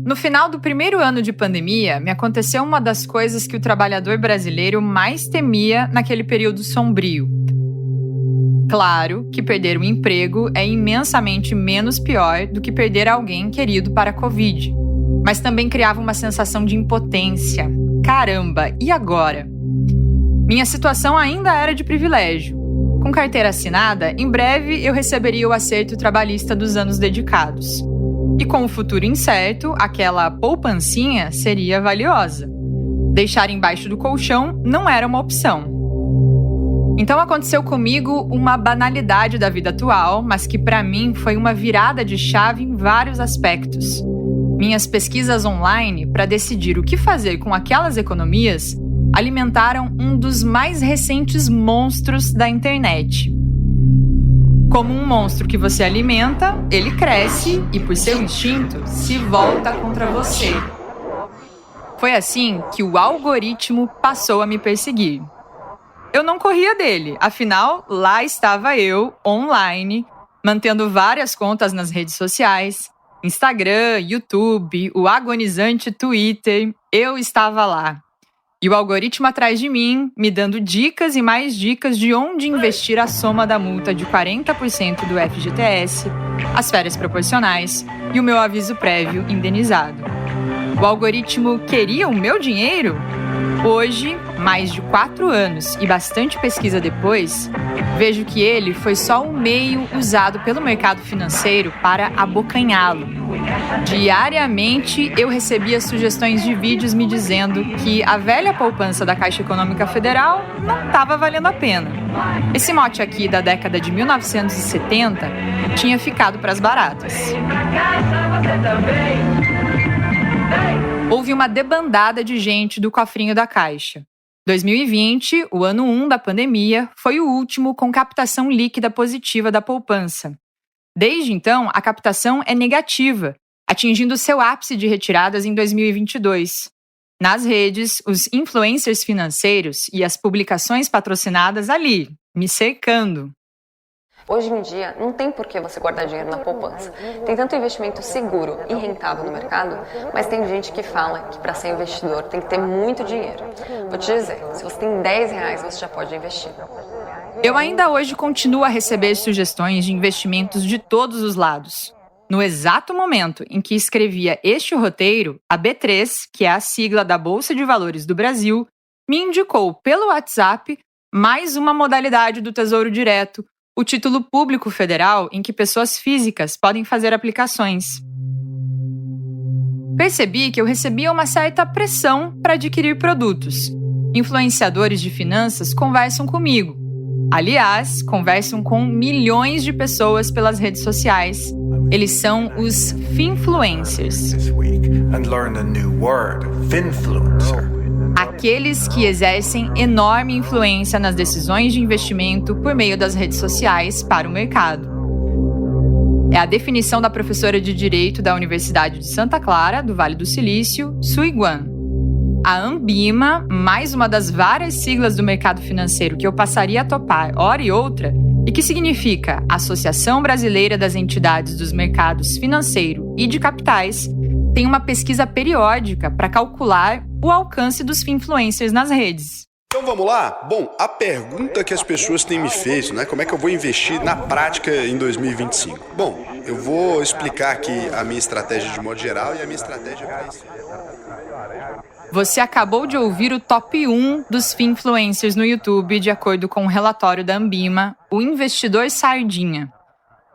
No final do primeiro ano de pandemia, me aconteceu uma das coisas que o trabalhador brasileiro mais temia naquele período sombrio. Claro que perder um emprego é imensamente menos pior do que perder alguém querido para a Covid, mas também criava uma sensação de impotência. Caramba, e agora? Minha situação ainda era de privilégio. Com carteira assinada, em breve eu receberia o acerto trabalhista dos anos dedicados. E com o futuro incerto, aquela poupancinha seria valiosa. Deixar embaixo do colchão não era uma opção. Então aconteceu comigo uma banalidade da vida atual, mas que para mim foi uma virada de chave em vários aspectos. Minhas pesquisas online para decidir o que fazer com aquelas economias alimentaram um dos mais recentes monstros da internet. Como um monstro que você alimenta, ele cresce e, por seu instinto, se volta contra você. Foi assim que o algoritmo passou a me perseguir. Eu não corria dele, afinal, lá estava eu, online, mantendo várias contas nas redes sociais, Instagram, YouTube, o agonizante Twitter, eu estava lá. E o algoritmo atrás de mim, me dando dicas e mais dicas de onde investir a soma da multa de 40% do FGTS, as férias proporcionais e o meu aviso prévio indenizado. O algoritmo queria o meu dinheiro? Hoje, mais de 4 anos e bastante pesquisa depois, vejo que ele foi só um meio usado pelo mercado financeiro para abocanhá-lo. Diariamente, eu recebia sugestões de vídeos me dizendo que a velha poupança da Caixa Econômica Federal não estava valendo a pena. Esse mote aqui da década de 1970 tinha ficado para as baratas. Houve uma debandada de gente do cofrinho da Caixa. 2020, o ano 1 da pandemia, foi o último com captação líquida positiva da poupança. Desde então, a captação é negativa, atingindo seu ápice de retiradas em 2022. Nas redes, os influencers financeiros e as publicações patrocinadas ali, me cercando. Hoje em dia, não tem por que você guardar dinheiro na poupança. Tem tanto investimento seguro e rentável no mercado, mas tem gente que fala que para ser investidor tem que ter muito dinheiro. Vou te dizer, se você tem R$10, você já pode investir. Eu ainda hoje continuo a receber sugestões de investimentos de todos os lados. No exato momento em que escrevia este roteiro, a B3, que é a sigla da Bolsa de Valores do Brasil, me indicou pelo WhatsApp mais uma modalidade do Tesouro Direto, o título público federal em que pessoas físicas podem fazer aplicações. Percebi que eu recebia uma certa pressão para adquirir produtos. Influenciadores de finanças conversam comigo. Aliás, conversam com milhões de pessoas pelas redes sociais. Eles são os finfluencers. Aqueles que exercem enorme influência nas decisões de investimento por meio das redes sociais para o mercado. É a definição da professora de Direito da Universidade de Santa Clara, do Vale do Silício, Sui Guan. A Ambima, mais uma das várias siglas do mercado financeiro que eu passaria a topar hora e outra, e que significa Associação Brasileira das Entidades dos Mercados Financeiro e de Capitais, tem uma pesquisa periódica para calcular o alcance dos influencers nas redes. Então vamos lá? Bom, a pergunta que as pessoas têm me feito, né? Como é que eu vou investir na prática em 2025? Bom, eu vou explicar aqui a minha estratégia de modo geral e a minha estratégia para esse ano. Você acabou de ouvir o top 1 dos finfluencers no YouTube, de acordo com o relatório da Ambima, o investidor Sardinha.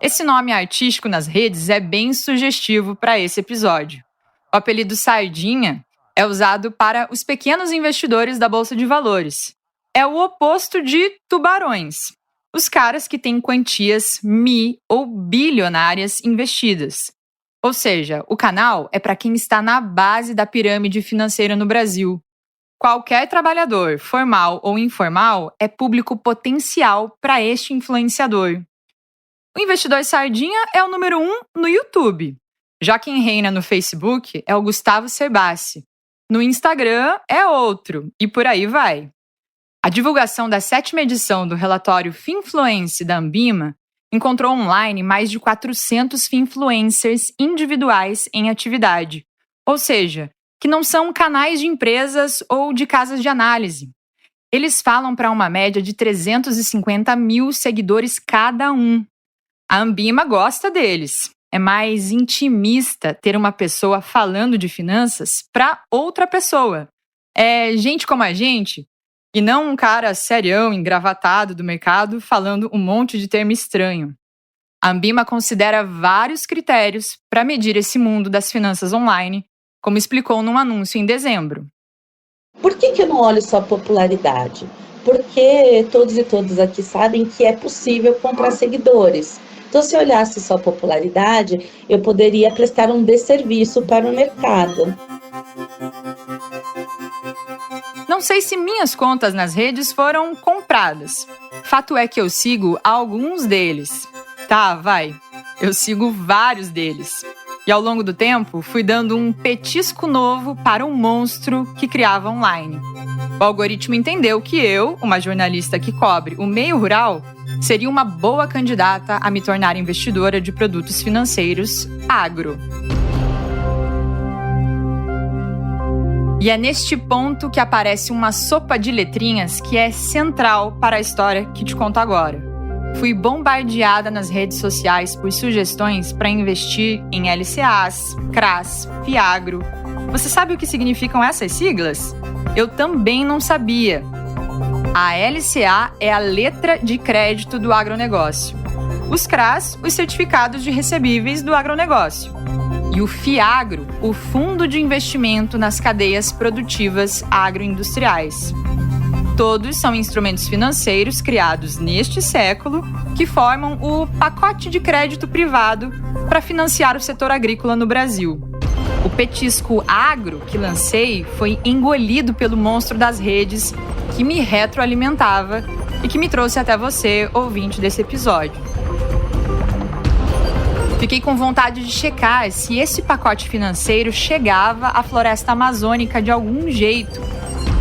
Esse nome artístico nas redes é bem sugestivo para esse episódio. O apelido Sardinha é usado para os pequenos investidores da Bolsa de Valores. É o oposto de tubarões, os caras que têm quantias ou bilionárias investidas. Ou seja, o canal é para quem está na base da pirâmide financeira no Brasil. Qualquer trabalhador, formal ou informal, é público potencial para este influenciador. O investidor Sardinha é o número 1 no YouTube. Já quem reina no Facebook é o Gustavo Cerbasi. No Instagram é outro, e por aí vai. A divulgação da 7ª edição do relatório Finfluence da Ambima encontrou online mais de 400 finfluencers individuais em atividade, ou seja, que não são canais de empresas ou de casas de análise. Eles falam para uma média de 350 mil seguidores cada um. A Ambima gosta deles. É mais intimista ter uma pessoa falando de finanças para outra pessoa. É gente como a gente, e não um cara serião, engravatado do mercado, falando um monte de termo estranho. A Ambima considera vários critérios para medir esse mundo das finanças online, como explicou num anúncio em dezembro. Por que eu não olho só popularidade? Porque todos e todas aqui sabem que é possível comprar seguidores. Então, se eu olhasse só popularidade, eu poderia prestar um desserviço para o mercado. Não sei se minhas contas nas redes foram compradas. Fato é que eu sigo alguns deles. Tá, vai. Eu sigo vários deles. E ao longo do tempo, fui dando um petisco novo para um monstro que criava online. O algoritmo entendeu que eu, uma jornalista que cobre o meio rural, seria uma boa candidata a me tornar investidora de produtos financeiros agro. E é neste ponto que aparece uma sopa de letrinhas que é central para a história que te conto agora. Fui bombardeada nas redes sociais por sugestões para investir em LCAs, CRAs, FIAGRO. Você sabe o que significam essas siglas? Eu também não sabia. A LCA é a letra de crédito do agronegócio. Os CRAs, os certificados de recebíveis do agronegócio. E o FIAGRO, o Fundo de Investimento nas Cadeias Produtivas Agroindustriais. Todos são instrumentos financeiros criados neste século que formam o pacote de crédito privado para financiar o setor agrícola no Brasil. O petisco agro que lancei foi engolido pelo monstro das redes que me retroalimentava e que me trouxe até você, ouvinte desse episódio. Fiquei com vontade de checar se esse pacote financeiro chegava à floresta amazônica de algum jeito.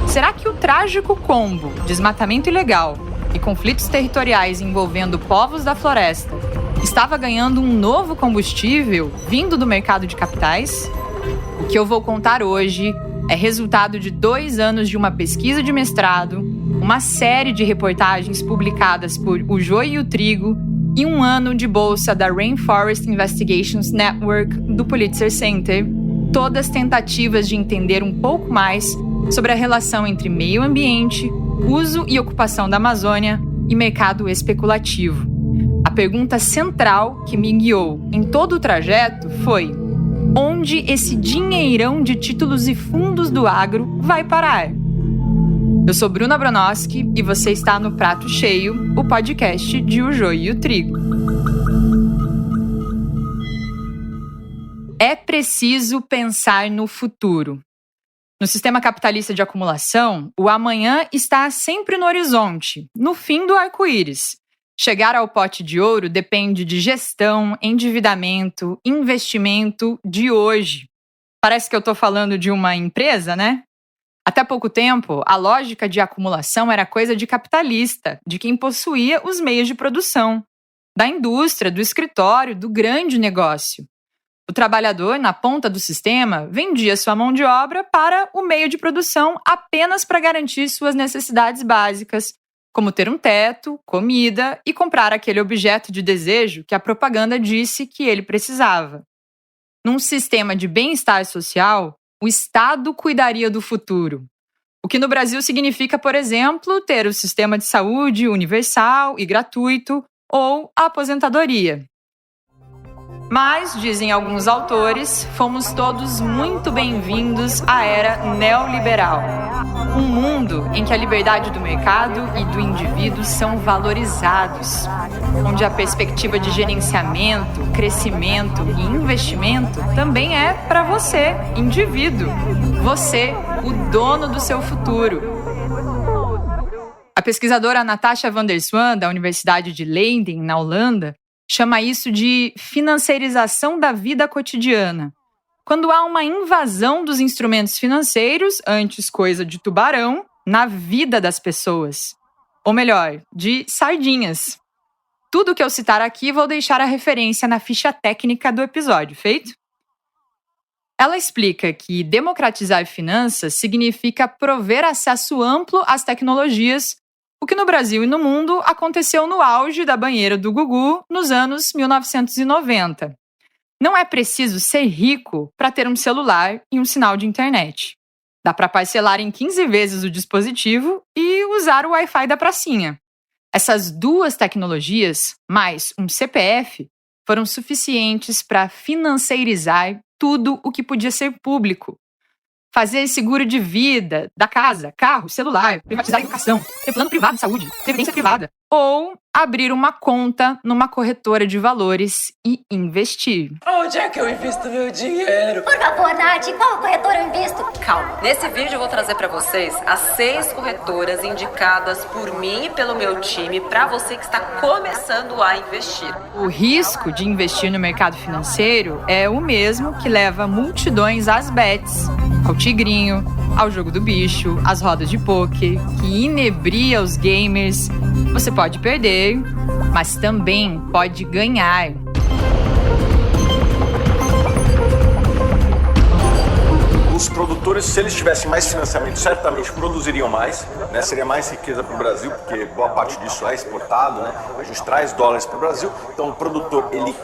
Será que o trágico combo desmatamento ilegal e conflitos territoriais envolvendo povos da floresta estava ganhando um novo combustível vindo do mercado de capitais? O que eu vou contar hoje é resultado de 2 anos de uma pesquisa de mestrado, uma série de reportagens publicadas por O Joio e o Trigo e 1 ano de bolsa da Rainforest Investigations Network do Pulitzer Center, todas tentativas de entender um pouco mais sobre a relação entre meio ambiente, uso e ocupação da Amazônia e mercado especulativo. A pergunta central que me guiou em todo o trajeto foi: onde esse dinheirão de títulos e fundos do agro vai parar? Eu sou Bruna Bronowski e você está no Prato Cheio, o podcast de O Joio e o Trigo. É preciso pensar no futuro. No sistema capitalista de acumulação, o amanhã está sempre no horizonte, no fim do arco-íris. Chegar ao pote de ouro depende de gestão, endividamento, investimento de hoje. Parece que eu estou falando de uma empresa, né? Até pouco tempo, a lógica de acumulação era coisa de capitalista, de quem possuía os meios de produção, da indústria, do escritório, do grande negócio. O trabalhador, na ponta do sistema, vendia sua mão de obra para o meio de produção apenas para garantir suas necessidades básicas, como ter um teto, comida e comprar aquele objeto de desejo que a propaganda disse que ele precisava. Num sistema de bem-estar social, o Estado cuidaria do futuro. O que no Brasil significa, por exemplo, ter o sistema de saúde universal e gratuito ou a aposentadoria. Mas, dizem alguns autores, fomos todos muito bem-vindos à era neoliberal. Um mundo em que a liberdade do mercado e do indivíduo são valorizados, onde a perspectiva de gerenciamento, crescimento e investimento também é para você, indivíduo. Você, o dono do seu futuro. A pesquisadora Natasha van der Swaan, da Universidade de Leiden, na Holanda, chama isso de financeirização da vida cotidiana. Quando há uma invasão dos instrumentos financeiros, antes coisa de tubarão, na vida das pessoas. Ou melhor, de sardinhas. Tudo que eu citar aqui vou deixar a referência na ficha técnica do episódio, feito? Ela explica que democratizar finanças significa prover acesso amplo às tecnologias, o que no Brasil e no mundo aconteceu no auge da banheira do Gugu nos anos 1990. Não é preciso ser rico para ter um celular e um sinal de internet. Dá para parcelar em 15 vezes o dispositivo e usar o Wi-Fi da pracinha. Essas duas tecnologias, mais um CPF, foram suficientes para financeirizar tudo o que podia ser público. Fazer seguro de vida, da casa, carro, celular, privatizar a educação, ter plano privado de saúde, previdência privada. Ou abrir uma conta numa corretora de valores e investir. Onde é que eu invisto meu dinheiro? Por favor, Nath, qual corretora eu invisto? Calma, nesse vídeo eu vou trazer para vocês as 6 corretoras indicadas por mim e pelo meu time para você que está começando a investir. O risco de investir no mercado financeiro é o mesmo que leva multidões às bets, ao tigrinho, ao jogo do bicho, às rodas de pôquer, que inebria os gamers. Você pode perder, mas também pode ganhar. Os produtores, se eles tivessem mais financiamento, certamente produziriam mais, né? Seria mais riqueza para o Brasil, porque boa parte disso é exportado, né? A gente traz dólares para o Brasil, então o produtor ele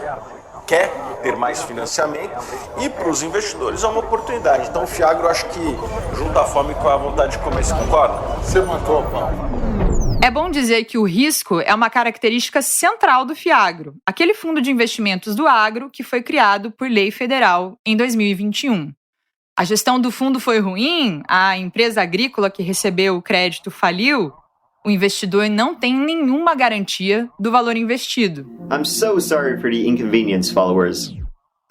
quer ter mais financiamento e para os investidores é uma oportunidade. Então o Fiagro, eu acho que junta a fome com a vontade de comer, você concorda? Você matou, Paulo. É bom dizer que o risco é uma característica central do Fiagro, aquele fundo de investimentos do agro que foi criado por lei federal em 2021. A gestão do fundo foi ruim, a empresa agrícola que recebeu o crédito faliu, o investidor não tem nenhuma garantia do valor investido. I'm so sorry for the inconvenience, followers.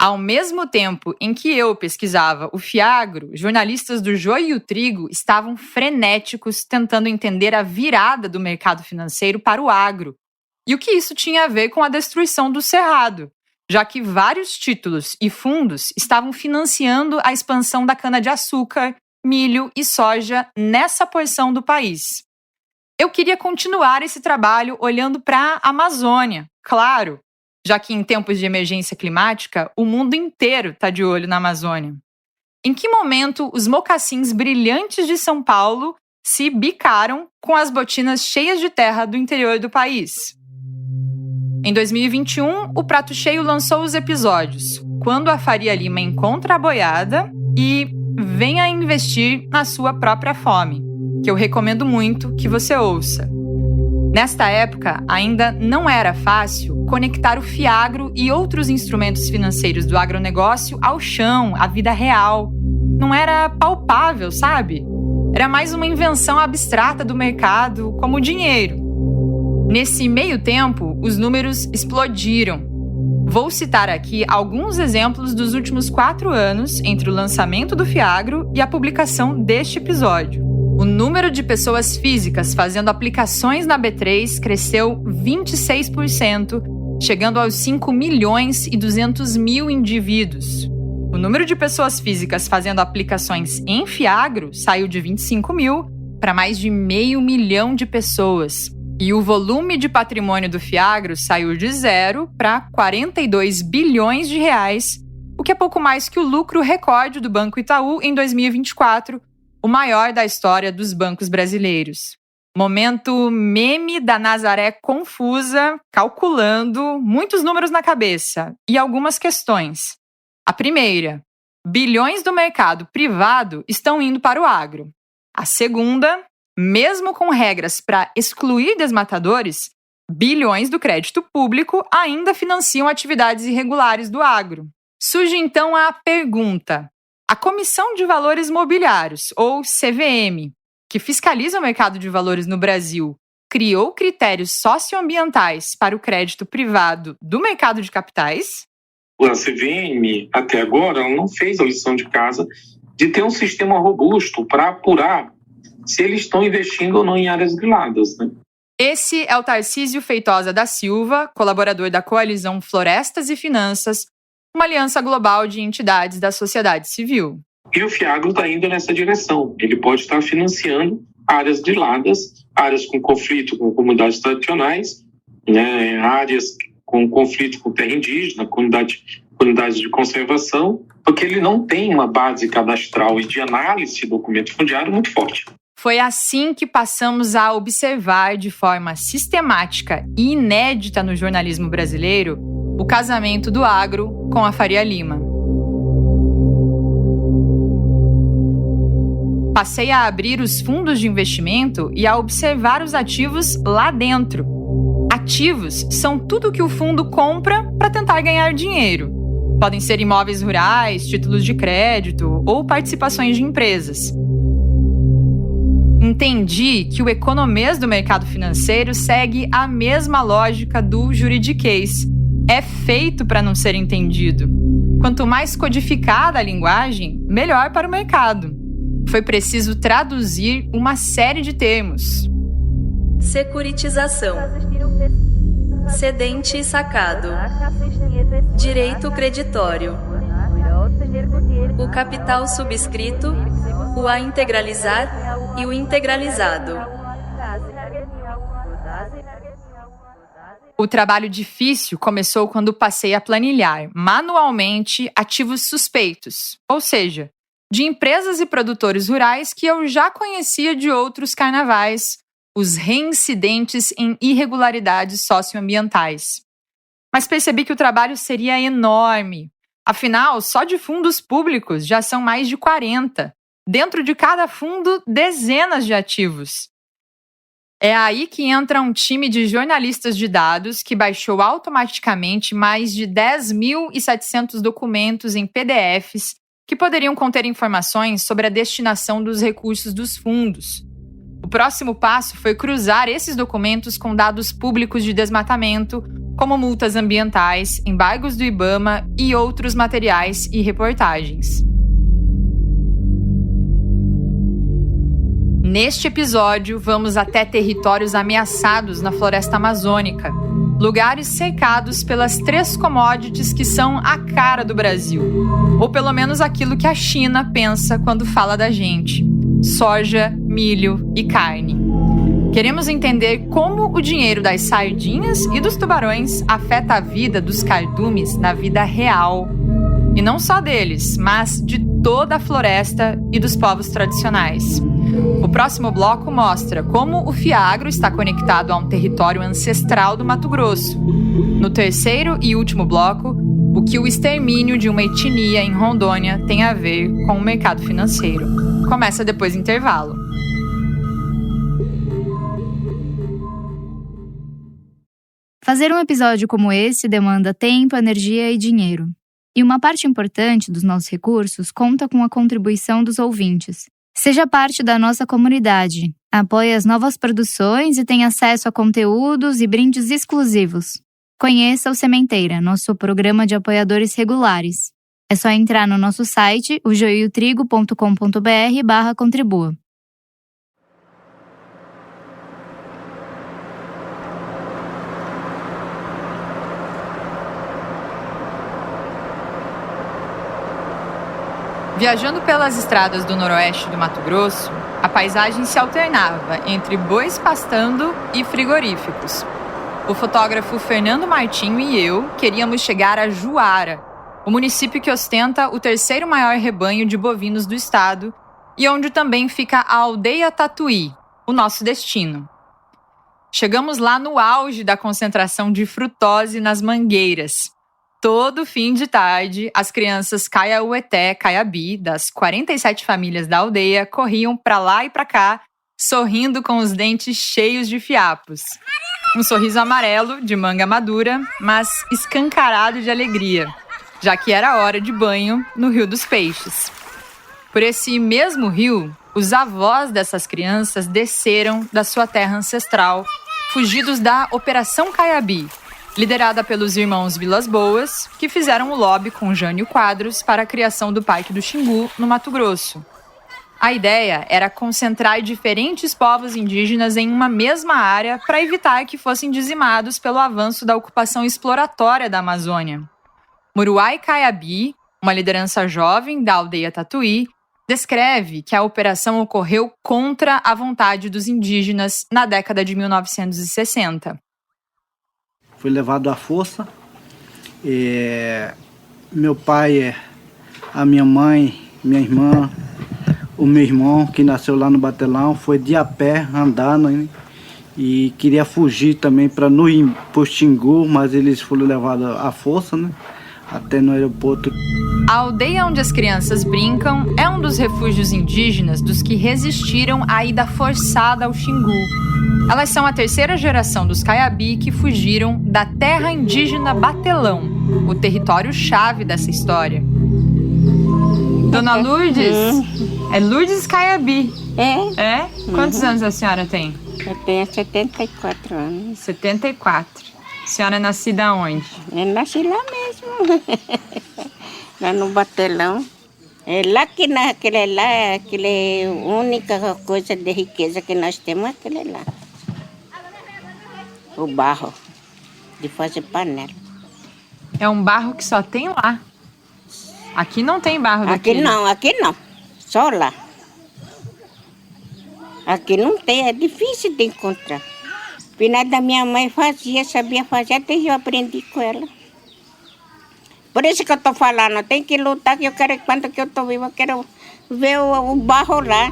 Ao mesmo tempo em que eu pesquisava o Fiagro, jornalistas do Joio e o Trigo estavam frenéticos tentando entender a virada do mercado financeiro para o agro e o que isso tinha a ver com a destruição do Cerrado, já que vários títulos e fundos estavam financiando a expansão da cana-de-açúcar, milho e soja nessa porção do país. Eu queria continuar esse trabalho olhando para a Amazônia, claro, já que em tempos de emergência climática, o mundo inteiro está de olho na Amazônia. Em que momento os mocassins brilhantes de São Paulo se bicaram com as botinas cheias de terra do interior do país? Em 2021, o Prato Cheio lançou os episódios Quando a Faria Lima Encontra a Boiada e Venha Investir na Sua Própria Fome, que eu recomendo muito que você ouça. Nesta época, ainda não era fácil conectar o Fiagro e outros instrumentos financeiros do agronegócio ao chão, à vida real. Não era palpável, sabe? Era mais uma invenção abstrata do mercado, como o dinheiro. Nesse meio tempo, os números explodiram. Vou citar aqui alguns exemplos dos últimos 4 anos entre o lançamento do Fiagro e a publicação deste episódio. O número de pessoas físicas fazendo aplicações na B3 cresceu 26%, chegando aos 5.200.000 indivíduos. O número de pessoas físicas fazendo aplicações em Fiagro saiu de 25 mil para mais de 500 mil de pessoas. E o volume de patrimônio do Fiagro saiu de 0 para 42 bilhões de reais, o que é pouco mais que o lucro recorde do Banco Itaú em 2024, o maior da história dos bancos brasileiros. Momento meme da Nazaré confusa, calculando muitos números na cabeça e algumas questões. A primeira, bilhões do mercado privado estão indo para o agro. A segunda, mesmo com regras para excluir desmatadores, bilhões do crédito público ainda financiam atividades irregulares do agro. Surge então a pergunta: a Comissão de Valores Mobiliários, ou CVM, que fiscaliza o mercado de valores no Brasil, criou critérios socioambientais para o crédito privado do mercado de capitais? A CVM, até agora, ela não fez a lição de casa de ter um sistema robusto para apurar se eles estão investindo ou não em áreas griladas, né? Esse é o Tarcísio Feitosa da Silva, colaborador da Coalizão Florestas e Finanças, uma aliança global de entidades da sociedade civil. E o Fiagro está indo nessa direção. Ele pode estar financiando áreas griladas, áreas com conflito com comunidades tradicionais, né, áreas com conflito com terra indígena, comunidades de conservação, porque ele não tem uma base cadastral e de análise de documento fundiário muito forte. Foi assim que passamos a observar de forma sistemática e inédita no jornalismo brasileiro o casamento do agro com a Faria Lima. Passei a abrir os fundos de investimento e a observar os ativos lá dentro. Ativos são tudo que o fundo compra para tentar ganhar dinheiro. Podem ser imóveis rurais, títulos de crédito ou participações de empresas. Entendi que o economês do mercado financeiro segue a mesma lógica do juridiquês. É feito para não ser entendido. Quanto mais codificada a linguagem, melhor para o mercado. Foi preciso traduzir uma série de termos. Securitização, cedente e sacado, direito creditório, o capital subscrito, o a integralizar e o integralizado. O trabalho difícil começou quando passei a planilhar manualmente ativos suspeitos, ou seja, de empresas e produtores rurais que eu já conhecia de outros carnavais, os reincidentes em irregularidades socioambientais. Mas percebi que o trabalho seria enorme. Afinal, só de fundos públicos já são mais de 40. Dentro de cada fundo, dezenas de ativos. É aí que entra um time de jornalistas de dados que baixou automaticamente mais de 10.700 documentos em PDFs que poderiam conter informações sobre a destinação dos recursos dos fundos. O próximo passo foi cruzar esses documentos com dados públicos de desmatamento, como multas ambientais, embargos do IBAMA e outros materiais e reportagens. Neste episódio, vamos até territórios ameaçados na floresta amazônica, lugares cercados pelas 3 commodities que são a cara do Brasil, ou pelo menos aquilo que a China pensa quando fala da gente: soja, milho e carne. Queremos entender como o dinheiro das sardinhas e dos tubarões afeta a vida dos cardumes na vida real. E não só deles, mas de toda a floresta e dos povos tradicionais. O próximo bloco mostra como o Fiagro está conectado a um território ancestral do Mato Grosso. No terceiro e último bloco, o que o extermínio de uma etnia em Rondônia tem a ver com o mercado financeiro. Começa depois do intervalo. Fazer um episódio como esse demanda tempo, energia e dinheiro. E uma parte importante dos nossos recursos conta com a contribuição dos ouvintes. Seja parte da nossa comunidade, apoie as novas produções e tenha acesso a conteúdos e brindes exclusivos. Conheça o Sementeira, nosso programa de apoiadores regulares. É só entrar no nosso site, ojoiotrigo.com.br/contribua. Viajando pelas estradas do noroeste do Mato Grosso, a paisagem se alternava entre bois pastando e frigoríficos. O fotógrafo Fernando Martinho e eu queríamos chegar a Juara, o município que ostenta o 3º maior rebanho de bovinos do estado e onde também fica a aldeia Tatuí, o nosso destino. Chegamos lá no auge da concentração de frutose nas mangueiras. Todo fim de tarde, as crianças Caiaueté, Caiabi, das 47 famílias da aldeia, corriam para lá e para cá, sorrindo com os dentes cheios de fiapos. Um sorriso amarelo, de manga madura, mas escancarado de alegria, já que era hora de banho no Rio dos Peixes. Por esse mesmo rio, os avós dessas crianças desceram da sua terra ancestral, fugidos da Operação Caiabi, liderada pelos irmãos Vilas Boas, que fizeram o lobby com Jânio Quadros para a criação do Parque do Xingu, no Mato Grosso. A ideia era concentrar diferentes povos indígenas em uma mesma área para evitar que fossem dizimados pelo avanço da ocupação exploratória da Amazônia. Muruai Caiabi, uma liderança jovem da aldeia Tatuí, descreve que a operação ocorreu contra a vontade dos indígenas na década de 1960. Fui levado à força. Meu pai a minha mãe, minha irmã, o meu irmão que nasceu lá no Batelão, foi de a pé, andando, né? E queria fugir também para não ir para o Xingu, mas eles foram levados à força, né? Até no aeroporto. A aldeia onde as crianças brincam é um dos refúgios indígenas dos que resistiram à ida forçada ao Xingu. Elas são a terceira geração dos Caiabi que fugiram da terra indígena Batelão, o território-chave dessa história. Dona Lourdes, é Lourdes Caiabi. É? Quantos anos a senhora tem? Eu tenho 74 anos. 74. A senhora é nascida onde? Eu nasci lá mesmo. Lá no Batelão. É lá que naquele lá, aquele única coisa de riqueza que nós temos é aquele lá. O barro de fazer panela. É um barro que só tem lá. Aqui não tem barro daquele. Aqui não. Só lá. Aqui não tem, é difícil de encontrar. Final da minha mãe sabia fazer, até eu aprendi com ela. Por isso que eu estou falando, tem que lutar, que eu quero, enquanto que eu estou viva, eu quero ver o barro lá.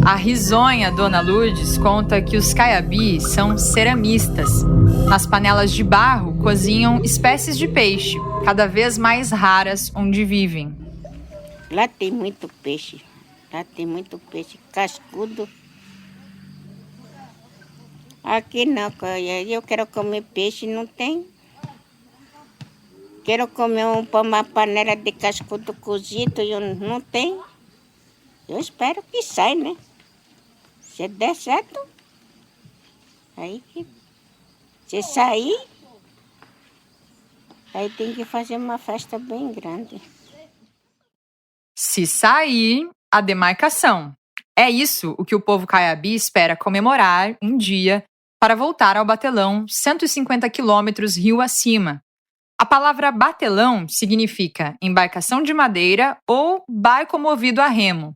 A risonha Dona Lourdes conta que os Caiabi são ceramistas. Nas panelas de barro cozinham espécies de peixe, cada vez mais raras onde vivem. Lá tem muito peixe. Lá tem muito peixe cascudo. Aqui não, eu quero comer peixe, não tem. Quero comer uma panela de cascudo cozido, não tem. Eu espero que saia, né? Se der certo, aí se sair, aí tem que fazer uma festa bem grande. Se sair, a demarcação. É isso o que o povo Caiabi espera comemorar um dia para voltar ao Batelão, 150 quilômetros rio acima. A palavra batelão significa embarcação de madeira ou barco movido a remo.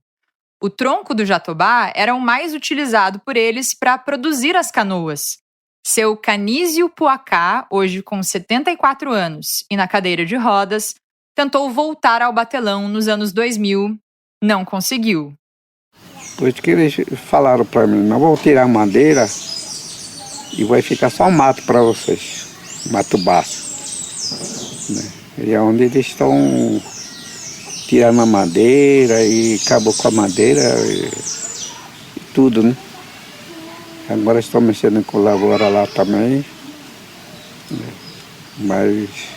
O tronco do jatobá era o mais utilizado por eles para produzir as canoas. Seu Canísio Puacá, hoje com 74 anos e na cadeira de rodas, tentou voltar ao Batelão nos anos 2000, não conseguiu. Por isso que eles falaram para mim, não vou tirar madeira e vai ficar só um mato para vocês, mato baixo. E é onde eles estão tirando a madeira e acabou com a madeira e tudo, né? Agora estão mexendo com lavoura lá também, mas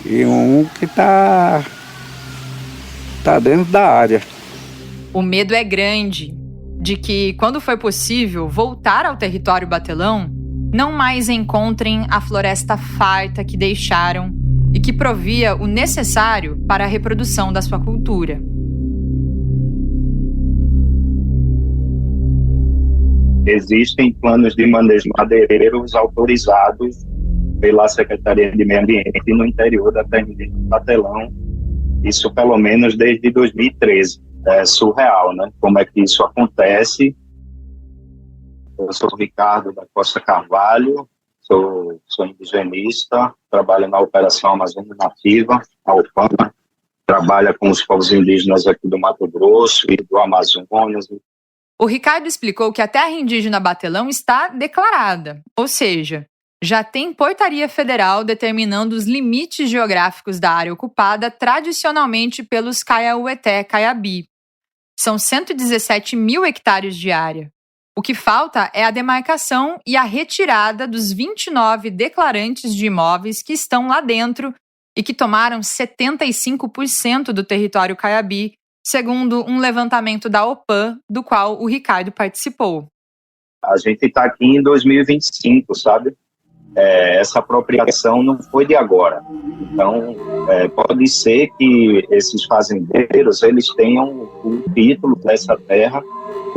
e um que tá dentro da área. O medo é grande de que, quando for possível voltar ao território Batelão, não mais encontrem a floresta farta que deixaram e que provia o necessário para a reprodução da sua cultura. Existem planos de manejo madeireiros autorizados pela Secretaria de Meio Ambiente no interior da terra indígena do Batelão, isso pelo menos desde 2013. É surreal, né? Como é que isso acontece? Eu sou o Ricardo da Costa Carvalho, sou indigenista, trabalho na Operação Amazônia Nativa, a OPAM, trabalha com os povos indígenas aqui do Mato Grosso e do Amazonas. O Ricardo explicou que a terra indígena Batelão está declarada, ou seja, já tem portaria federal determinando os limites geográficos da área ocupada tradicionalmente pelos Kaiaueté Caiabi. São 117 mil hectares de área. O que falta é a demarcação e a retirada dos 29 declarantes de imóveis que estão lá dentro e que tomaram 75% do território Caiabi, segundo um levantamento da OPAM, do qual o Ricardo participou. A gente está aqui em 2025, sabe? Essa apropriação não foi de agora. Então, pode ser que esses fazendeiros eles tenham o título dessa terra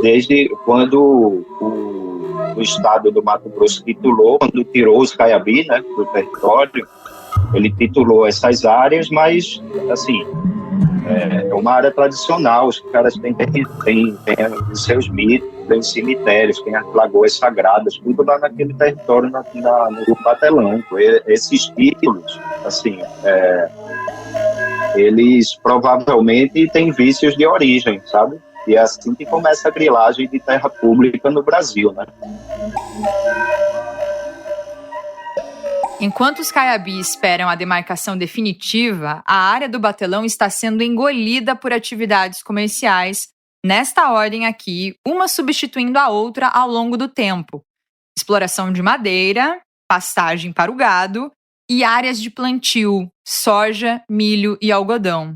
desde quando o estado do Mato Grosso titulou, quando tirou os Caiabi, né, do território, ele titulou essas áreas, mas, assim, é uma área tradicional, os caras têm os seus mitos, tem cemitérios, tem as lagoas sagradas, tudo lá naquele território, no Batelão. Esses títulos, assim, eles provavelmente têm vícios de origem, sabe? E é assim que começa a grilagem de terra pública no Brasil, né? Enquanto os Caiabi esperam a demarcação definitiva, a área do Batelão está sendo engolida por atividades comerciais, nesta ordem aqui, uma substituindo a outra ao longo do tempo. Exploração de madeira, pastagem para o gado e áreas de plantio, soja, milho e algodão.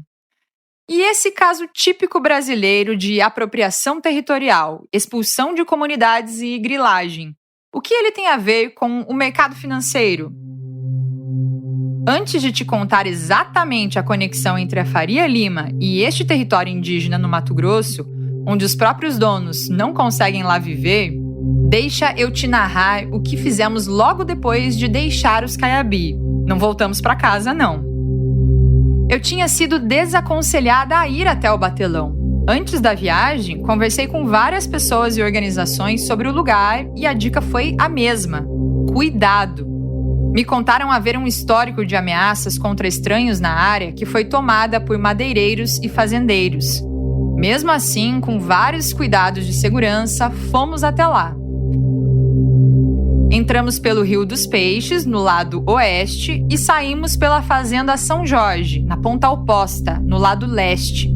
E esse caso típico brasileiro de apropriação territorial, expulsão de comunidades e grilagem, o que ele tem a ver com o mercado financeiro? Antes de te contar exatamente a conexão entre a Faria Lima e este território indígena no Mato Grosso, onde os próprios donos não conseguem lá viver, deixa eu te narrar o que fizemos logo depois de deixar os Caiabi. Não voltamos para casa, não. Eu tinha sido desaconselhada a ir até o Batelão. Antes da viagem, conversei com várias pessoas e organizações sobre o lugar e a dica foi a mesma: cuidado. Me contaram haver um histórico de ameaças contra estranhos na área que foi tomada por madeireiros e fazendeiros. Mesmo assim, com vários cuidados de segurança, fomos até lá. Entramos pelo Rio dos Peixes, no lado oeste, e saímos pela Fazenda São Jorge, na ponta oposta, no lado leste.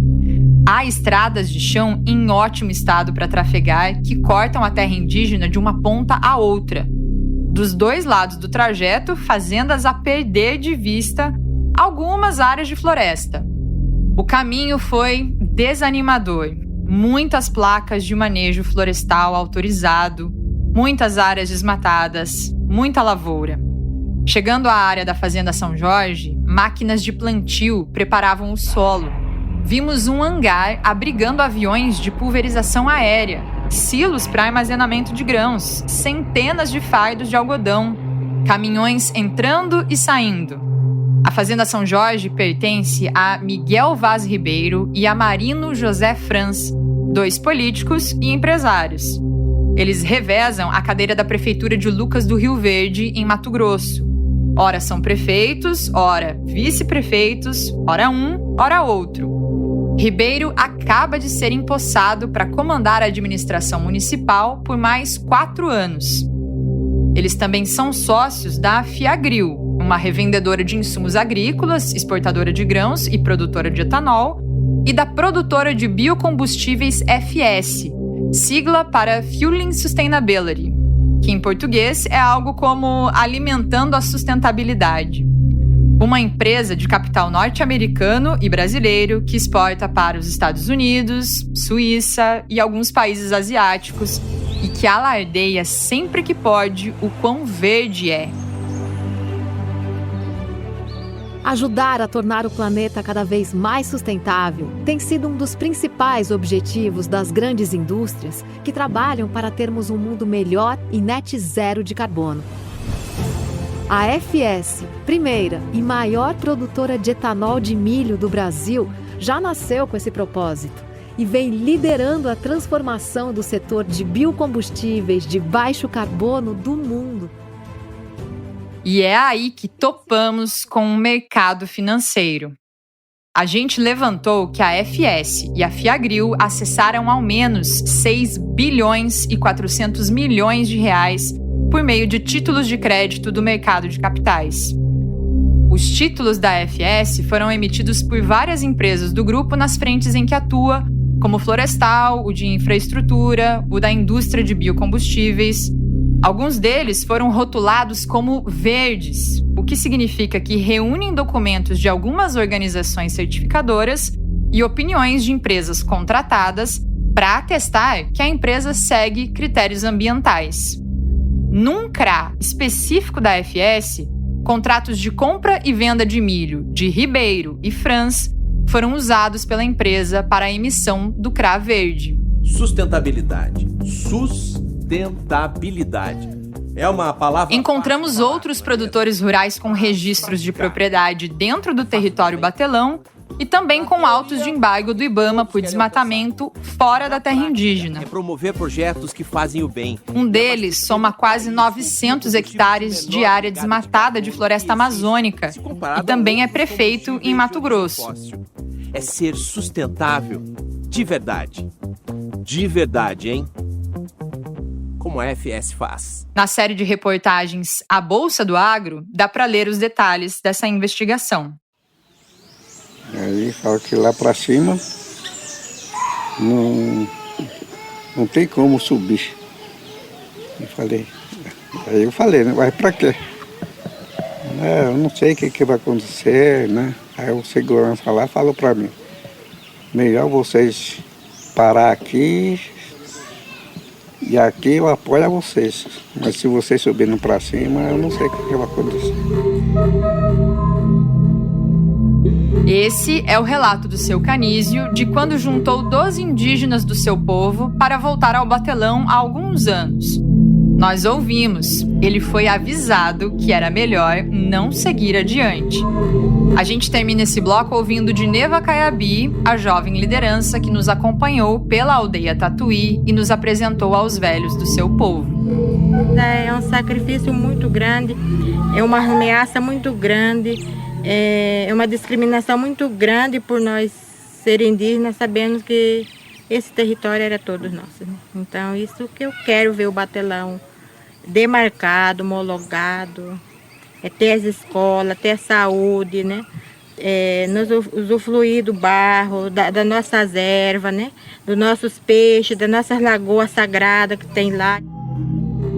Há estradas de chão em ótimo estado para trafegar que cortam a terra indígena de uma ponta à outra. Dos dois lados do trajeto, fazendas a perder de vista, algumas áreas de floresta. O caminho foi desanimador. Muitas placas de manejo florestal autorizado, muitas áreas desmatadas, muita lavoura. Chegando à área da Fazenda São Jorge, máquinas de plantio preparavam o solo. Vimos um hangar abrigando aviões de pulverização aérea, silos para armazenamento de grãos, centenas de fardos de algodão, caminhões entrando e saindo. A Fazenda São Jorge pertence a Miguel Vaz Ribeiro e a Marino José Franz, 2 políticos e empresários. Eles revezam a cadeira da Prefeitura de Lucas do Rio Verde, em Mato Grosso. Ora são prefeitos, ora vice-prefeitos, ora um, ora outro. Ribeiro acaba de ser empossado para comandar a administração municipal por mais 4 anos. Eles também são sócios da Fiagril, uma revendedora de insumos agrícolas, exportadora de grãos e produtora de etanol, e da produtora de biocombustíveis FS, sigla para Fueling Sustainability, que em português é algo como alimentando a sustentabilidade. Uma empresa de capital norte-americano e brasileiro que exporta para os Estados Unidos, Suíça e alguns países asiáticos e que alardeia sempre que pode o quão verde é. Ajudar a tornar o planeta cada vez mais sustentável tem sido um dos principais objetivos das grandes indústrias que trabalham para termos um mundo melhor e net zero de carbono. A FS, primeira e maior produtora de etanol de milho do Brasil, já nasceu com esse propósito e vem liderando a transformação do setor de biocombustíveis de baixo carbono do mundo. E é aí que topamos com o mercado financeiro. A gente levantou que a FS e a Fiagril acessaram ao menos 6 bilhões e 400 milhões de reais por meio de títulos de crédito do mercado de capitais. Os títulos da FS foram emitidos por várias empresas do grupo nas frentes em que atua, como o florestal, o de infraestrutura, o da indústria de biocombustíveis. Alguns deles foram rotulados como verdes, o que significa que reúnem documentos de algumas organizações certificadoras e opiniões de empresas contratadas para atestar que a empresa segue critérios ambientais. Num CRA específico da FS, contratos de compra e venda de milho de Ribeiro e Franz foram usados pela empresa para a emissão do CRA verde. Sustentabilidade. É uma palavra... Encontramos outros produtores rurais com registros de propriedade dentro do território Batelão e também com autos de embargo do IBAMA por desmatamento fora da terra indígena. É promover projetos que fazem o bem. Um deles soma quase 900 hectares de área desmatada de floresta amazônica e também é prefeito em Mato Grosso. É ser sustentável de verdade. De verdade, hein? Como a FS faz. Na série de reportagens A Bolsa do Agro, dá para ler os detalhes dessa investigação. Aí fala que lá para cima não tem como subir. Aí eu falei, né? Mas para quê? Eu não sei o que vai acontecer, né? Aí o segurança lá falou para mim, melhor vocês parar aqui e aqui eu apoio vocês. Mas se vocês subirem para cima, eu não sei o que vai acontecer. Esse é o relato do seu Canísio de quando juntou 12 indígenas do seu povo para voltar ao Batelão há alguns anos. Nós ouvimos, ele foi avisado que era melhor não seguir adiante. A gente termina esse bloco ouvindo de Neva Caiabi, a jovem liderança que nos acompanhou pela aldeia Tatuí e nos apresentou aos velhos do seu povo. É um sacrifício muito grande, é uma ameaça muito grande. É uma discriminação muito grande por nós serem indígenas, sabendo que esse território era todo nosso, né? Então, isso que eu quero ver o Batelão demarcado, homologado, ter as escolas, ter a saúde, né? Nos usufruir do barro, das nossas ervas, né? Dos nossos peixes, das nossas lagoas sagradas que tem lá.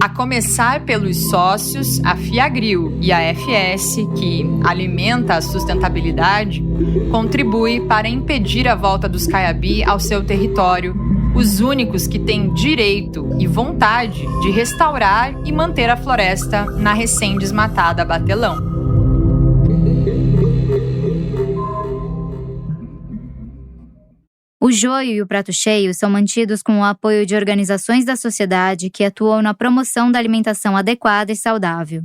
A começar pelos sócios, a Fiagril e a FS, que alimenta a sustentabilidade, contribui para impedir a volta dos Caiabi ao seu território, os únicos que têm direito e vontade de restaurar e manter a floresta na recém-desmatada Batelão. O joio e o prato cheio são mantidos com o apoio de organizações da sociedade que atuam na promoção da alimentação adequada e saudável.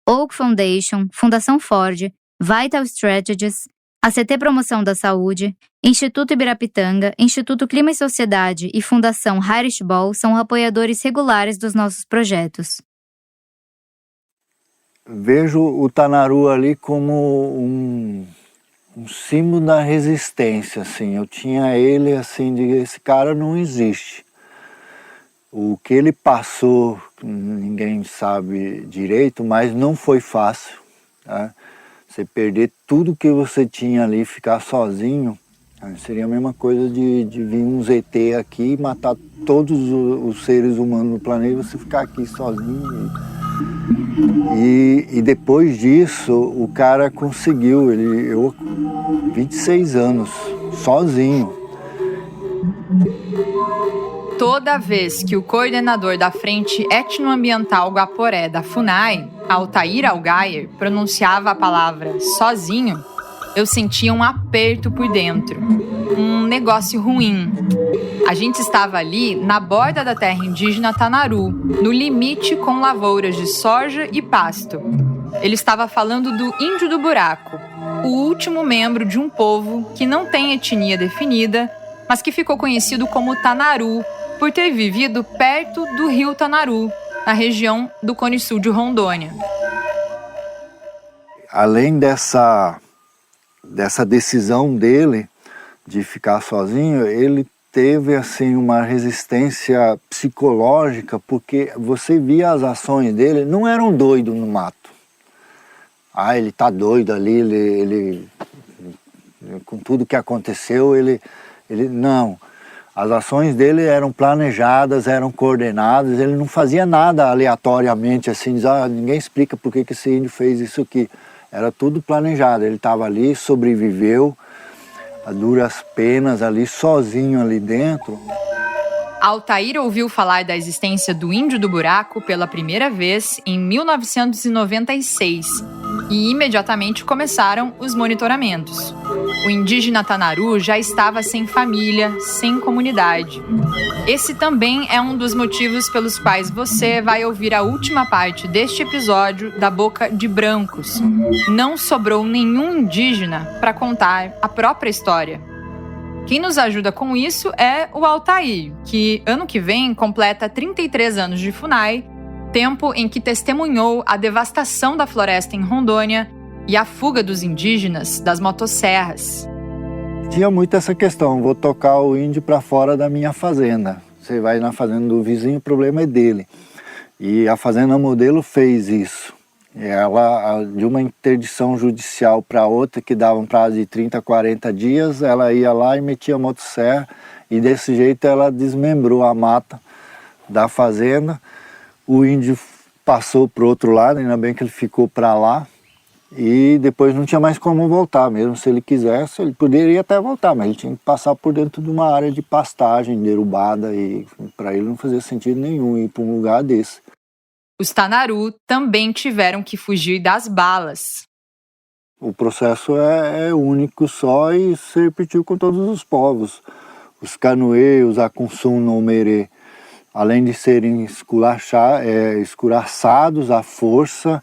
Oak Foundation, Fundação Ford, Vital Strategies, ACT Promoção da Saúde, Instituto Ibirapitanga, Instituto Clima e Sociedade e Fundação Irish Ball são apoiadores regulares dos nossos projetos. Vejo o Tanaru ali como um símbolo da resistência, assim. Eu tinha ele, assim, de esse cara não existe. O que ele passou, ninguém sabe direito, mas não foi fácil, tá? Você perder tudo que você tinha ali, ficar sozinho, seria a mesma coisa de vir um ZT aqui e matar todos os seres humanos no planeta e você ficar aqui sozinho. E depois disso, o cara conseguiu, 26 anos, sozinho. Toda vez que o coordenador da Frente Etnoambiental Guaporé da FUNAI, Altair Algayer, pronunciava a palavra sozinho, eu sentia um aperto por dentro, um negócio ruim. A gente estava ali na borda da terra indígena Tanaru, no limite com lavouras de soja e pasto. Ele estava falando do Índio do Buraco, o último membro de um povo que não tem etnia definida, mas que ficou conhecido como Tanaru, por ter vivido perto do rio Tanaru, na região do Cone Sul de Rondônia. Além dessa decisão dele de ficar sozinho, ele teve assim uma resistência psicológica, porque você via as ações dele, não eram doidos no mato. Ele tá doido ali, ele com tudo que aconteceu, ele não. As ações dele eram planejadas, eram coordenadas, ele não fazia nada aleatoriamente, assim, ninguém explica por que esse índio fez isso aqui. Era tudo planejado, ele estava ali, sobreviveu, a duras penas ali, sozinho ali dentro. Altair ouviu falar da existência do Índio do Buraco pela primeira vez em 1996 e imediatamente começaram os monitoramentos. O indígena Tanaru já estava sem família, sem comunidade. Esse também é um dos motivos pelos quais você vai ouvir a última parte deste episódio da boca de brancos. Não sobrou nenhum indígena para contar a própria história. Quem nos ajuda com isso é o Altair, que ano que vem completa 33 anos de FUNAI, tempo em que testemunhou a devastação da floresta em Rondônia e a fuga dos indígenas das motosserras. Tinha muito essa questão, vou tocar o índio para fora da minha fazenda. Você vai na fazenda do vizinho, o problema é dele. E a Fazenda Modelo fez isso. Ela, de uma interdição judicial para outra, que dava um prazo de 30, 40 dias, ela ia lá e metia a motosserra, e desse jeito ela desmembrou a mata da fazenda. O índio passou para o outro lado, ainda bem que ele ficou para lá, e depois não tinha mais como voltar. Mesmo se ele quisesse, ele poderia até voltar, mas ele tinha que passar por dentro de uma área de pastagem derrubada, e para ele não fazia sentido nenhum ir para um lugar desse. Os Tanaru também tiveram que fugir das balas. O processo é único só e se repetiu com todos os povos. Os Canoe, os Akunsum Nomerê, além de serem escuraçados à força,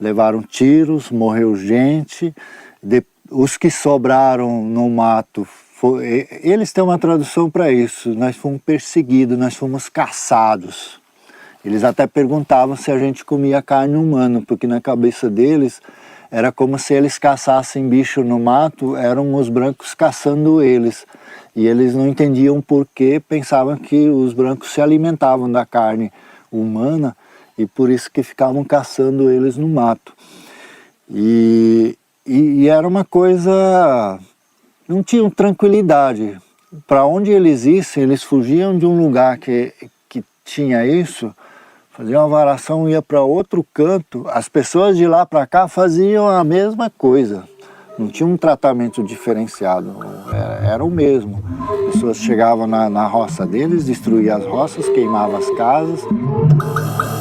levaram tiros, morreu gente. Os que sobraram no mato, eles têm uma tradução para isso: nós fomos perseguidos, nós fomos caçados. Eles até perguntavam se a gente comia carne humana, porque na cabeça deles era como se eles caçassem bicho no mato, eram os brancos caçando eles. E eles não entendiam por quê, pensavam que os brancos se alimentavam da carne humana e por isso que ficavam caçando eles no mato. E era uma coisa... não tinham tranquilidade. Para onde eles issem, eles fugiam de um lugar que tinha isso, faziam uma varação, ia para outro canto, as pessoas de lá para cá faziam a mesma coisa. Não tinha um tratamento diferenciado, era o mesmo. As pessoas chegavam na roça deles, destruíam as roças, queimavam as casas.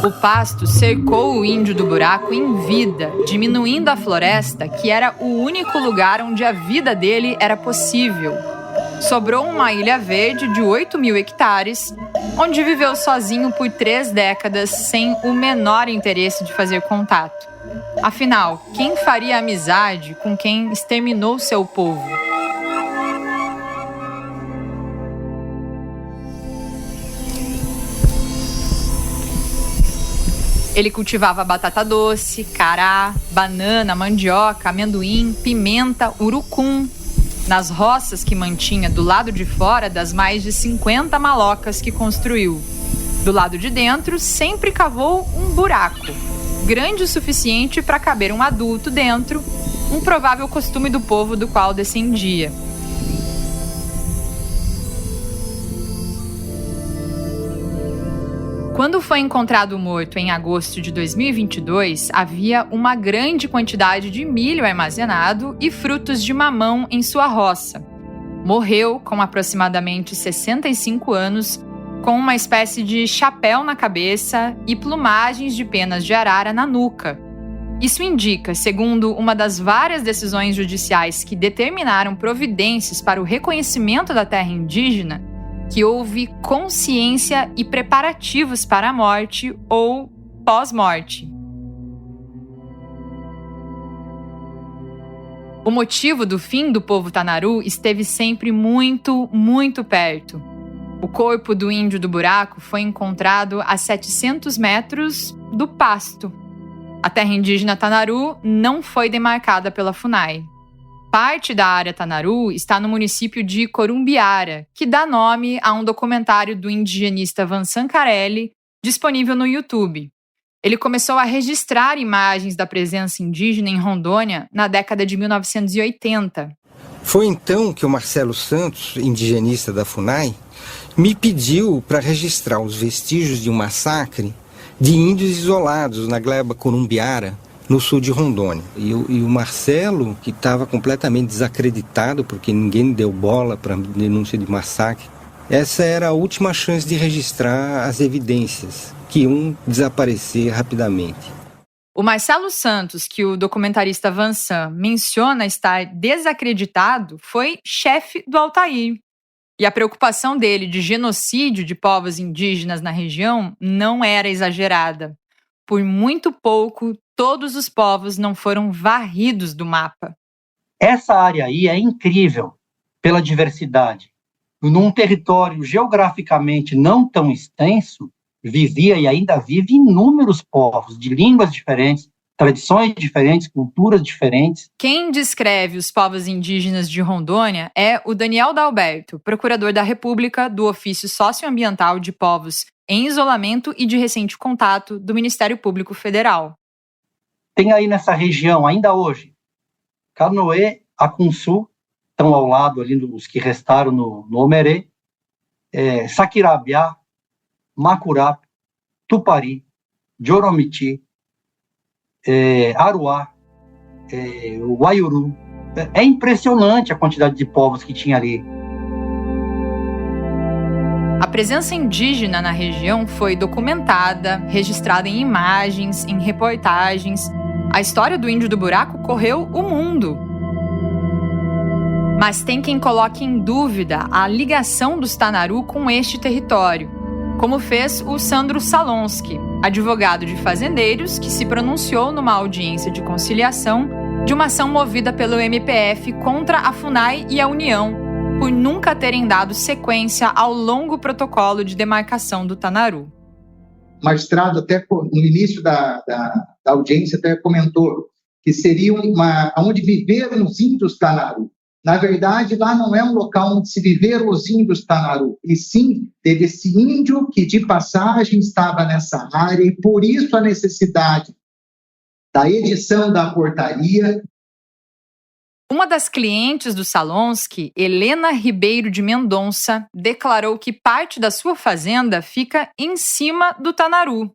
O pasto cercou o índio do buraco em vida, diminuindo a floresta, que era o único lugar onde a vida dele era possível. Sobrou uma ilha verde de 8.000 hectares, onde viveu sozinho por 3 décadas, sem o menor interesse de fazer contato. Afinal, quem faria amizade com quem exterminou seu povo? Ele cultivava batata doce, cará, banana, mandioca, amendoim, pimenta, urucum, nas roças que mantinha do lado de fora das mais de 50 malocas que construiu. Do lado de dentro, sempre cavou um buraco, grande o suficiente para caber um adulto dentro, um provável costume do povo do qual descendia. Quando foi encontrado morto em agosto de 2022, havia uma grande quantidade de milho armazenado e frutos de mamão em sua roça. Morreu com aproximadamente 65 anos, com uma espécie de chapéu na cabeça e plumagens de penas de arara na nuca. Isso indica, segundo uma das várias decisões judiciais que determinaram providências para o reconhecimento da terra indígena, que houve consciência e preparativos para a morte ou pós-morte. O motivo do fim do povo Tanaru esteve sempre muito, muito perto. O corpo do índio do buraco foi encontrado a 700 metros do pasto. A terra indígena Tanaru não foi demarcada pela FUNAI. Parte da área Tanaru está no município de Corumbiara, que dá nome a um documentário do indigenista Vansan Carelli, disponível no YouTube. Ele começou a registrar imagens da presença indígena em Rondônia na década de 1980. Foi então que o Marcelo Santos, indigenista da FUNAI, me pediu para registrar os vestígios de um massacre de índios isolados na gleba Corumbiara, no sul de Rondônia. E o Marcelo, que estava completamente desacreditado, porque ninguém deu bola para a denúncia de massacre, essa era a última chance de registrar as evidências, que iam desaparecer rapidamente. O Marcelo Santos, que o documentarista Vansan menciona estar desacreditado, foi chefe do Altair. E a preocupação dele de genocídio de povos indígenas na região não era exagerada. Por muito pouco, todos os povos não foram varridos do mapa. Essa área aí é incrível pela diversidade. Num território geograficamente não tão extenso, vivia e ainda vive inúmeros povos de línguas diferentes, tradições diferentes, culturas diferentes. Quem descreve os povos indígenas de Rondônia é o Daniel Dalberto, procurador da República do Ofício Socioambiental de Povos em Isolamento e de Recente Contato do Ministério Público Federal. Tem aí nessa região, ainda hoje, Canoê, Acunçu, estão ao lado ali os que restaram no Omerê, Saquirabiá, Macurape, Tupari, Joromiti, Aruá, Uaiuru. É impressionante a quantidade de povos que tinha ali. A presença indígena na região foi documentada, registrada em imagens, em reportagens. A história do Índio do Buraco correu o mundo. Mas tem quem coloque em dúvida a ligação dos Tanaru com este território, como fez o Sandro Salonsky, advogado de fazendeiros que se pronunciou numa audiência de conciliação de uma ação movida pelo MPF contra a FUNAI e a União, por nunca terem dado sequência ao longo protocolo de demarcação do Tanaru. O magistrado, até no início da audiência, até comentou que seria onde viveram os índios Tanaru. Na verdade, lá não é um local onde se viveram os índios Tanaru, e sim teve esse índio que de passagem estava nessa área, e por isso a necessidade da edição da portaria. Uma das clientes do Salonsky, Helena Ribeiro de Mendonça, declarou que parte da sua fazenda fica em cima do Tanaru.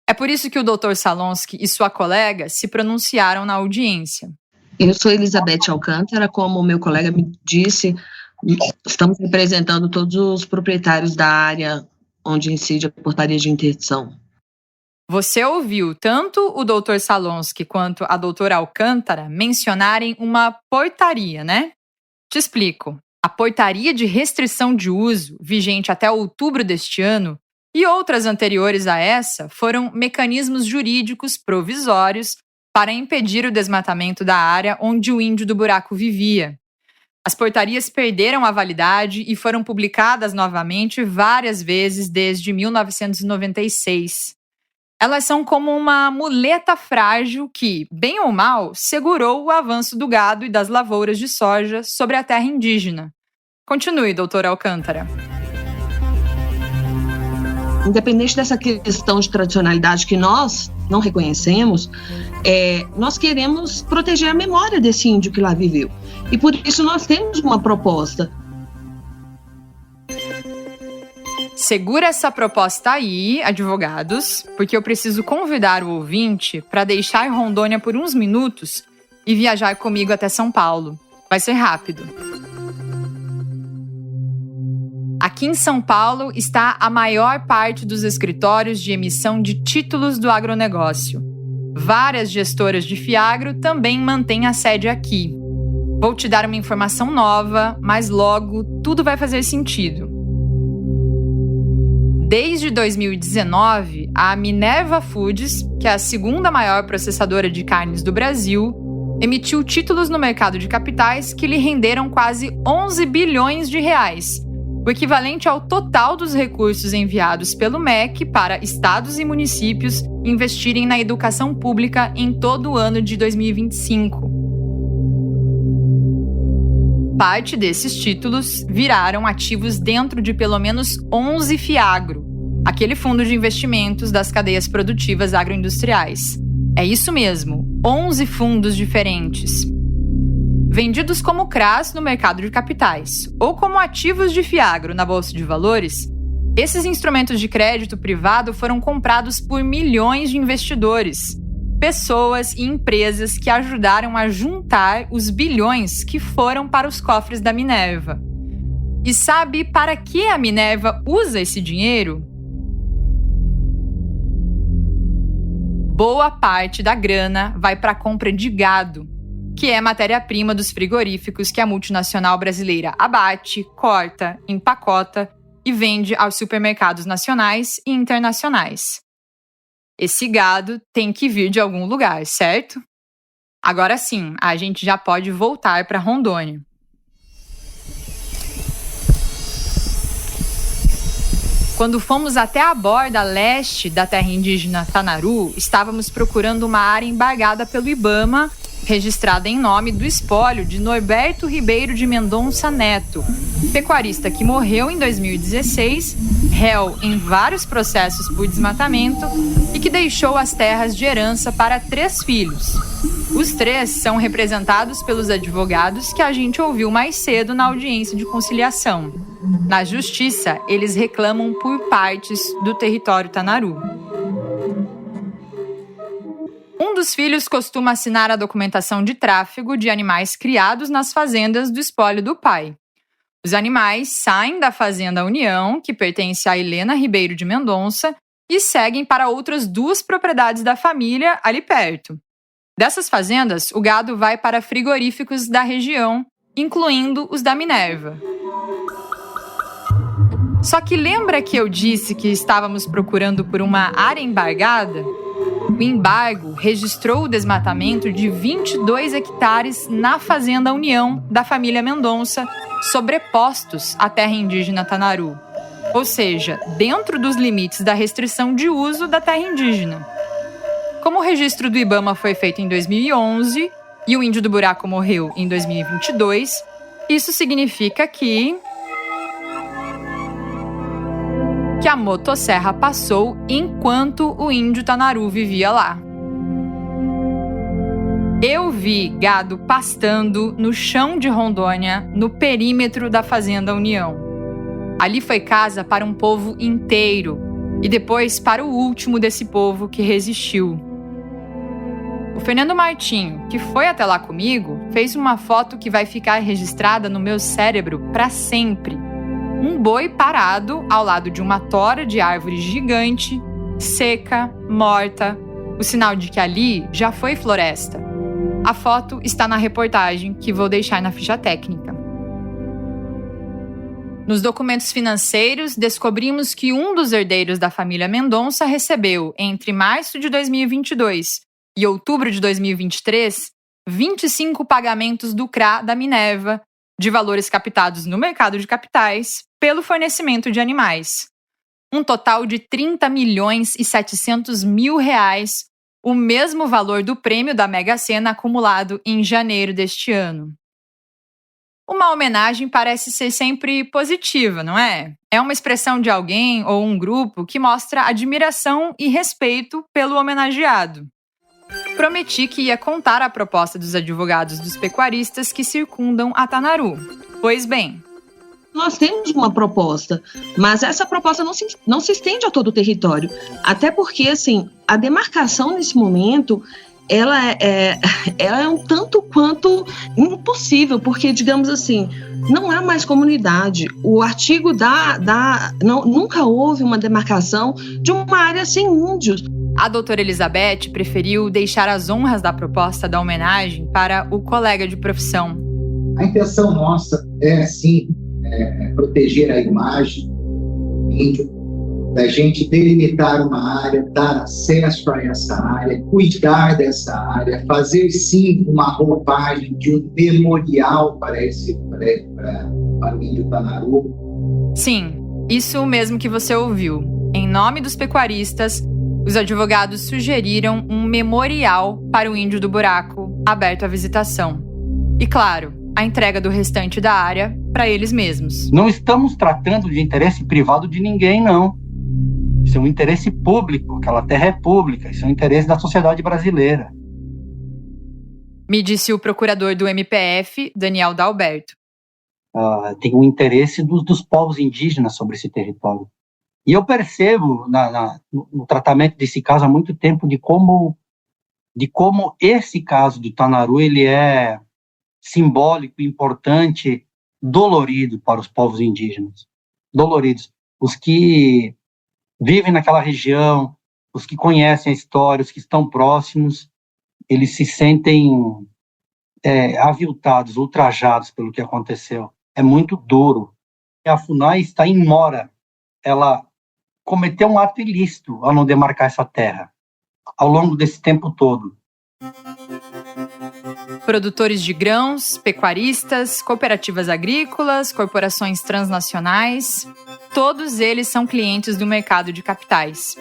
É por isso que o Dr. Salonsky e sua colega se pronunciaram na audiência. Eu sou Elizabeth Alcântara, como o meu colega me disse, estamos representando todos os proprietários da área onde incide a portaria de interdição. Você ouviu tanto o Dr. Salonsky quanto a doutora Alcântara mencionarem uma portaria, né? Te explico. A portaria de restrição de uso, vigente até outubro deste ano, e outras anteriores a essa, foram mecanismos jurídicos provisórios para impedir o desmatamento da área onde o Índio do Buraco vivia. As portarias perderam a validade e foram publicadas novamente várias vezes desde 1996. Elas são como uma muleta frágil que, bem ou mal, segurou o avanço do gado e das lavouras de soja sobre a terra indígena. Continue, doutora Alcântara. Independente dessa questão de tradicionalidade que nós não reconhecemos, nós queremos proteger a memória desse índio que lá viveu. E por isso nós temos uma proposta. Segura essa proposta aí, advogados, porque eu preciso convidar o ouvinte para deixar Rondônia por uns minutos e viajar comigo até São Paulo. Vai ser rápido. Aqui em São Paulo está a maior parte dos escritórios de emissão de títulos do agronegócio. Várias gestoras de Fiagro também mantêm a sede aqui. Vou te dar uma informação nova, mas logo tudo vai fazer sentido. Desde 2019, a Minerva Foods, que é a segunda maior processadora de carnes do Brasil, emitiu títulos no mercado de capitais que lhe renderam quase 11 bilhões de reais, o equivalente ao total dos recursos enviados pelo MEC para estados e municípios investirem na educação pública em todo o ano de 2025. Parte desses títulos viraram ativos dentro de pelo menos 11 Fiagro, aquele fundo de investimentos das cadeias produtivas agroindustriais. É isso mesmo, 11 fundos diferentes. Vendidos como CRAs no mercado de capitais ou como ativos de Fiagro na Bolsa de Valores, esses instrumentos de crédito privado foram comprados por milhões de investidores, pessoas e empresas que ajudaram a juntar os bilhões que foram para os cofres da Minerva. E sabe para que a Minerva usa esse dinheiro? boa parte da grana vai para a compra de gado, que é matéria-prima dos frigoríficos que a multinacional brasileira abate, corta, empacota e vende aos supermercados nacionais e internacionais. Esse gado tem que vir de algum lugar, certo? Agora sim, a gente já pode voltar para Rondônia. Quando fomos até a borda leste da terra indígena Tanaru, estávamos procurando uma área embargada pelo IBAMA, registrada em nome do espólio de Norberto Ribeiro de Mendonça Neto, pecuarista que morreu em 2016, réu em vários processos por desmatamento e que deixou as terras de herança para 3 filhos. Os 3 são representados pelos advogados que a gente ouviu mais cedo na audiência de conciliação. Na justiça, eles reclamam por partes do território Tanaru. Um dos filhos costuma assinar a documentação de tráfego de animais criados nas fazendas do espólio do pai. Os animais saem da Fazenda União, que pertence a Helena Ribeiro de Mendonça, e seguem para outras 2 propriedades da família ali perto. Dessas fazendas, o gado vai para frigoríficos da região, incluindo os da Minerva. Só que lembra que eu disse que estávamos procurando por uma área embargada? O embargo registrou o desmatamento de 22 hectares na Fazenda União da família Mendonça, sobrepostos à terra indígena Tanaru, ou seja, dentro dos limites da restrição de uso da terra indígena. Como o registro do IBAMA foi feito em 2011 e o índio do buraco morreu em 2022, isso significa que a motosserra passou enquanto o índio Tanaru vivia lá. Eu vi gado pastando no chão de Rondônia, no perímetro da Fazenda União. Ali foi casa para um povo inteiro e depois para o último desse povo que resistiu. O Fernando Martinho, que foi até lá comigo, fez uma foto que vai ficar registrada no meu cérebro para sempre. Um boi parado ao lado de uma tora de árvore gigante, seca, morta, o sinal de que ali já foi floresta. A foto está na reportagem que vou deixar na ficha técnica. Nos documentos financeiros, descobrimos que um dos herdeiros da família Mendonça recebeu, entre março de 2022 e outubro de 2023, 25 pagamentos do CRA da Minerva, de valores captados no mercado de capitais, pelo fornecimento de animais. Um total de 30 milhões e 700 mil reais, o mesmo valor do prêmio da Mega Sena acumulado em janeiro deste ano. Uma homenagem parece ser sempre positiva, não é? É uma expressão de alguém ou um grupo que mostra admiração e respeito pelo homenageado. Prometi que ia contar a proposta dos advogados dos pecuaristas que circundam a Tanaru. Pois bem, nós temos uma proposta, mas essa proposta não se estende a todo o território. Até porque, assim, a demarcação nesse momento, ela é um tanto quanto impossível, porque, digamos assim, não há mais comunidade. O artigo nunca houve uma demarcação de uma área sem índios. A doutora Elizabeth preferiu deixar as honras da proposta da homenagem para o colega de profissão. A intenção nossa é, sim, proteger a imagem do índio, da gente delimitar uma área, dar acesso a essa área, cuidar dessa área, fazer, sim, uma roupagem de um memorial para o índio Tanaru. Sim, isso mesmo que você ouviu. Em nome dos pecuaristas, os advogados sugeriram um memorial para o índio do buraco, aberto à visitação. E, claro, a entrega do restante da área para eles mesmos. Não estamos tratando de interesse privado de ninguém, não. Isso é um interesse público, aquela terra é pública, isso é um interesse da sociedade brasileira. Me disse o procurador do MPF, Daniel Dalberto. Tem um interesse dos povos indígenas sobre esse território. E eu percebo no tratamento desse caso há muito tempo de como esse caso do Tanaru ele é simbólico, importante, dolorido para os povos indígenas. Doloridos. Os que vivem naquela região, os que conhecem a história, os que estão próximos, eles se sentem aviltados, ultrajados pelo que aconteceu. É muito duro. A FUNAI está em mora. Ela cometeu um ato ilícito ao não demarcar essa terra ao longo desse tempo todo. Produtores de grãos, pecuaristas, cooperativas agrícolas, corporações transnacionais, todos eles são clientes do mercado de capitais.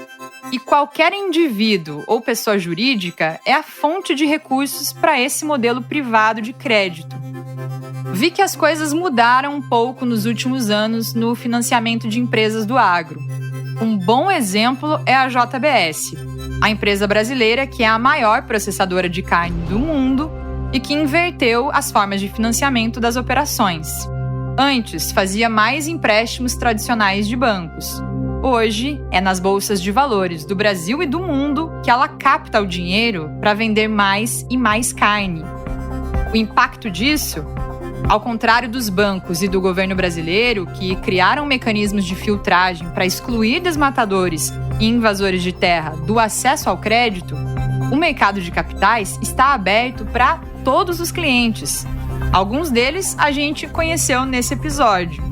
E qualquer indivíduo ou pessoa jurídica é a fonte de recursos para esse modelo privado de crédito. Vi que as coisas mudaram um pouco nos últimos anos no financiamento de empresas do agro. Um bom exemplo é a JBS, a empresa brasileira que é a maior processadora de carne do mundo e que inverteu as formas de financiamento das operações. Antes, fazia mais empréstimos tradicionais de bancos. Hoje, é nas bolsas de valores do Brasil e do mundo que ela capta o dinheiro para vender mais e mais carne. O impacto disso, ao contrário dos bancos e do governo brasileiro, que criaram mecanismos de filtragem para excluir desmatadores e invasores de terra do acesso ao crédito, o mercado de capitais está aberto para todos os clientes. Alguns deles a gente conheceu nesse episódio.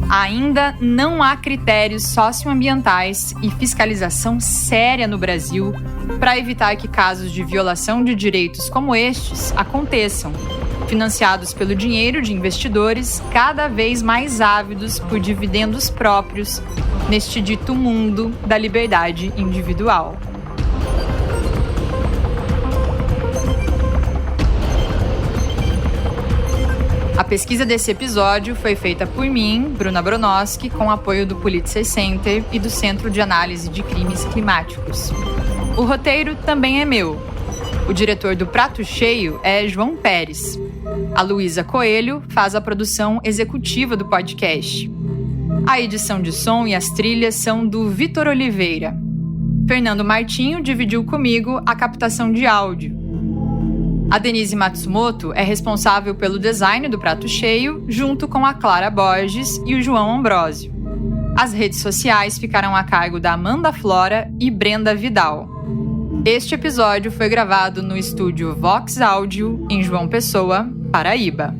Ainda não há critérios socioambientais e fiscalização séria no Brasil para evitar que casos de violação de direitos como estes aconteçam, financiados pelo dinheiro de investidores cada vez mais ávidos por dividendos próprios neste dito mundo da liberdade individual. A pesquisa desse episódio foi feita por mim, Bruna Bronowski, com apoio do Pulitzer Center e do Centro de Análise de Crimes Climáticos. O roteiro também é meu. O diretor do Prato Cheio é João Pérez. A Luísa Coelho faz a produção executiva do podcast. A edição de som e as trilhas são do Vitor Oliveira. Fernando Martinho dividiu comigo a captação de áudio. A Denise Matsumoto é responsável pelo design do Prato Cheio, junto com a Clara Borges e o João Ambrósio. As redes sociais ficaram a cargo da Amanda Flora e Brenda Vidal. Este episódio foi gravado no estúdio Vox Áudio, em João Pessoa, Paraíba.